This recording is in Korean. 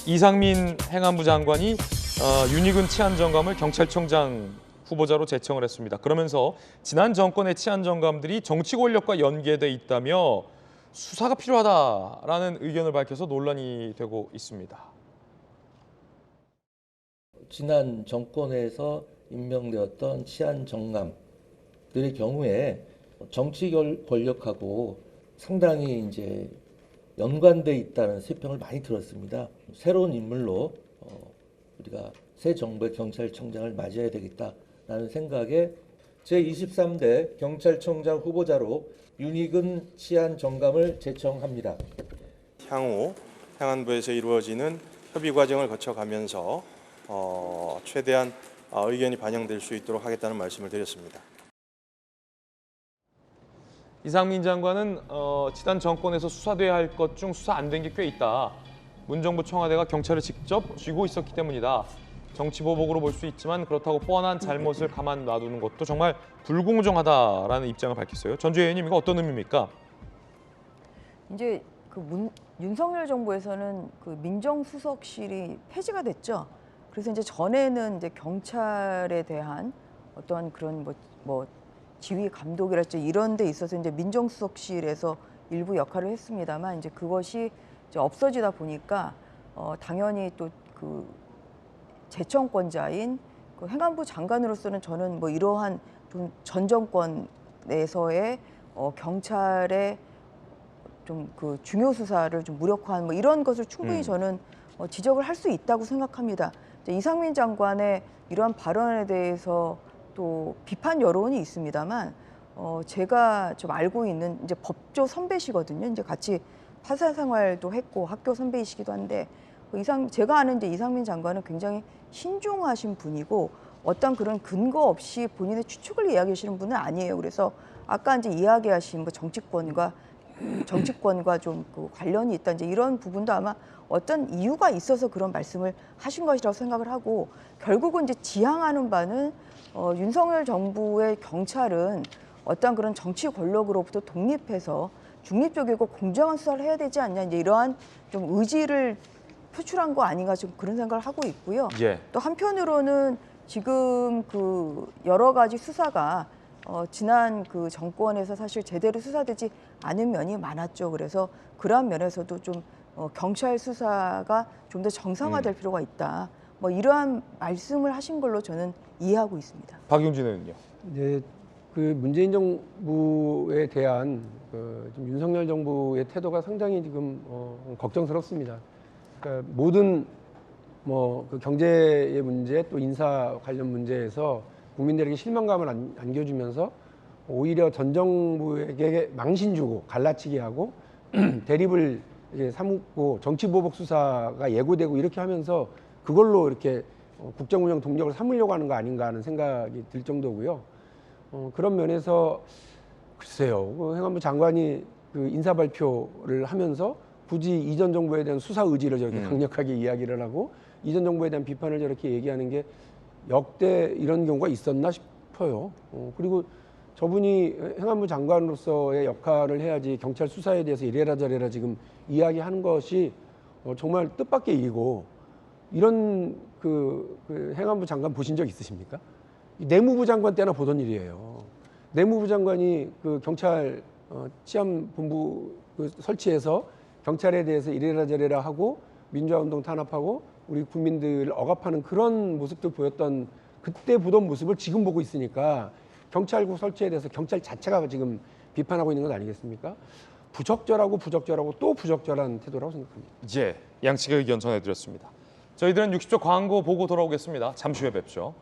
이상민 행안부 장관이 윤희근 치안정감을 경찰청장 후보자로 제청을 했습니다. 그러면서 지난 정권의 치안정감들이 정치 권력과 연계돼 있다며 수사가 필요하다라는 의견을 밝혀서 논란이 되고 있습니다. 지난 정권에서 임명되었던 치안정감들의 경우에 정치 권력하고 상당히 이제 연관돼 있다는 세평을 많이 들었습니다. 새로운 인물로 우리가 새 정부의 경찰청장을 맞이해야 되겠다라는 생각에 제23대 경찰청장 후보자로 윤희근 치안정감을 제청합니다. 향후 행안부에서 이루어지는 협의 과정을 거쳐가면서 최대한 의견이 반영될 수 있도록 하겠다는 말씀을 드렸습니다. 이상민 장관은 지난 정권에서 수사돼야 할 것 중 수사 안 된 게 꽤 있다. 문정부 청와대가 경찰을 직접 쥐고 있었기 때문이다. 정치보복으로 볼 수 있지만 그렇다고 뻔한 잘못을 가만 놔두는 것도 정말 불공정하다라는 입장을 밝혔어요. 전주혜 의원님, 이거 어떤 의미입니까? 이제 윤석열 정부에서는 그 민정수석실이 폐지가 됐죠. 그래서 이제 전에는 이제 경찰에 대한 어떠한 그런 뭐 지휘 감독이랄지 이런 데 있어서 이제 민정수석실에서 일부 역할을 했습니다만 이제 그것이 이제 없어지다 보니까 당연히 또 그 제청권자인 그 행안부 장관으로서는 저는 뭐 이러한 좀 전 정권에서의 경찰의 좀 그 중요 수사를 좀 무력화한 뭐 이런 것을 충분히 저는 지적을 할 수 있다고 생각합니다. 이상민 장관의 이러한 발언에 대해서 또 비판 여론이 있습니다만 제가 좀 알고 있는 이제 법조 선배시거든요. 이제 같이 파사 생활도 했고 학교 선배이시기도 한데 제가 아는 이제 이상민 장관은 굉장히 신중하신 분이고 어떤 그런 근거 없이 본인의 추측을 이야기하시는 분은 아니에요. 그래서 아까 이제 이야기하신 뭐 정치권과 좀 그 관련이 있다 이제 이런 부분도 아마 어떤 이유가 있어서 그런 말씀을 하신 것이라고 생각을 하고 결국은 이제 지향하는 바는 윤석열 정부의 경찰은 어떤 그런 정치 권력으로부터 독립해서 중립적이고 공정한 수사를 해야 되지 않냐 이제 이러한 좀 의지를 표출한 거 아닌가 좀 그런 생각을 하고 있고요. 예. 또 한편으로는 지금 그 여러 가지 수사가 지난 그 정권에서 사실 제대로 수사되지 않은 면이 많았죠. 그래서 그러한 면에서도 좀 경찰 수사가 좀 더 정상화될 필요가 있다. 뭐 이러한 말씀을 하신 걸로 저는 이해하고 있습니다. 박용진 의원님요. 이제 그 문재인 정부에 대한 좀 윤석열 정부의 태도가 상당히 지금 걱정스럽습니다. 그러니까 모든 그 경제의 문제 또 인사 관련 문제에서 국민들에게 실망감을 안겨주면서 오히려 전 정부에게 망신 주고 갈라치기 하고 대립을 이제 삼고 정치보복 수사가 예고되고 이렇게 하면서 그걸로 이렇게 국정운영 동력을 삼으려고 하는 거 아닌가 하는 생각이 들 정도고요. 그런 면에서 글쎄요, 행안부 장관이 그 인사 발표를 하면서 굳이 이전 정부에 대한 수사 의지를 저렇게 강력하게 이야기를 하고 이전 정부에 대한 비판을 저렇게 얘기하는 게 역대 이런 경우가 있었나 싶어요. 그리고 저분이 행안부 장관으로서의 역할을 해야지 경찰 수사에 대해서 이래라 저래라 지금 이야기하는 것이 정말 뜻밖의 일이고 이런 그 행안부 장관 보신 적 있으십니까? 내무부 장관 때나 보던 일이에요. 내무부 장관이 그 경찰 치안본부 설치해서 경찰에 대해서 이래라 저래라 하고 민주화운동 탄압하고 우리 국민들을 억압하는 그런 모습들 보였던 그때 보던 모습을 지금 보고 있으니까 경찰국 설치에 대해서 경찰 자체가 지금 비판하고 있는 건 아니겠습니까? 부적절하고 또 부적절한 태도라고 생각합니다. 예, 양측의 의견 전해드렸습니다. 저희들은 60초 광고 보고 돌아오겠습니다. 잠시 후에 뵙죠.